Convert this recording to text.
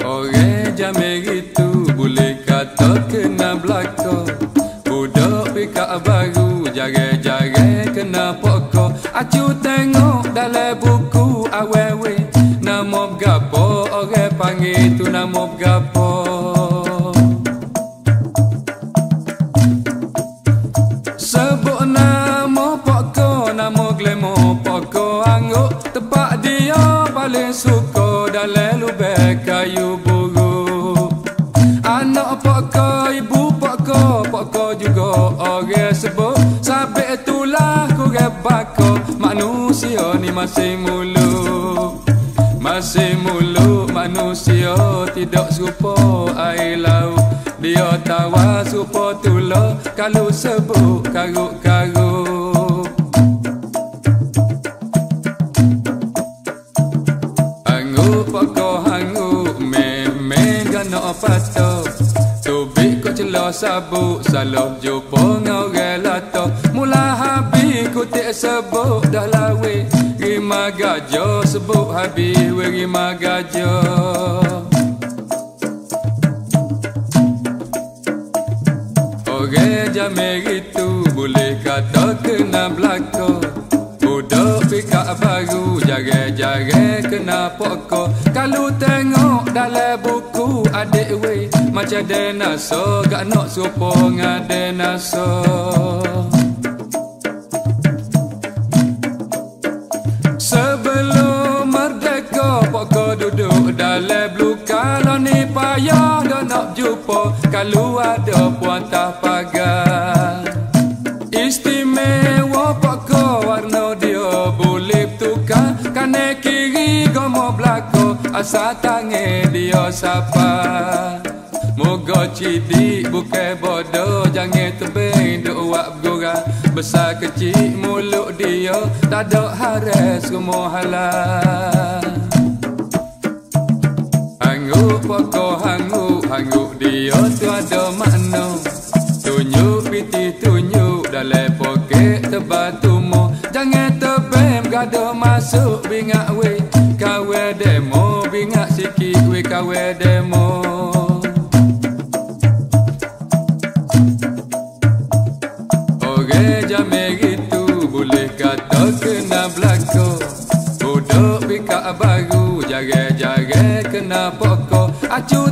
Orang jamai gitu boleh kata kena belakang. Budak pika baru jare-jare kena pokok. Acu tengok dalam buku awewe, nama bergapo orang panggil tu nama bergapo. Sebut nama pokok, nama glamour pokok angguk. Tempat dia paling suka dalam lubang kayu buruk. Anak pokok, ibu pokok, pokok juga orang sebut. Sampai itulah kurang bakar, manusia ni masih muluk. Masih muluk manusia tidak serupa air laut. Dia tawa serupa tulah kalau sebut karuk-karuk. Hangguk pokok hangguk, memang gana patah. Tubik kau celah sabuk, salah jumpa ngorang lato. Mula habis ku tak sebut dah lawe. Rima gajah sebut habis we rima gajah. Orang jamai itu boleh kata kena belakang. Budak pika baru jare-jare kena pokok. Kalau tengok dalam buku adik we, macam dinosaur gak nak serupa dengan dinosaur. Sebelum merdeka pokok duduk dalam blue. Kalau ni payah dah nak jumpa, kalau ada puan tak pagar. Istimewa pokok warna dia boleh tukar. Kanan kiri gomo belakang, asal tangan dia sapa. Moga cidik bukan bodoh, jangan tebing duk wak bergurau. Besar kecil mulut dia, tak ada haras rumah halal. Hangguk pokok hangguk, hangguk dia tu ada makna. Tunjuk piti tunjuk dalam poket tebal tumo. Jangan tebem gaduh masuk bingak we. Kawe demo bingak sikit we kawe demo. Orang jamai gitu boleh kata kena belakang. Budak pika baru jare-jare kena pokok. Acu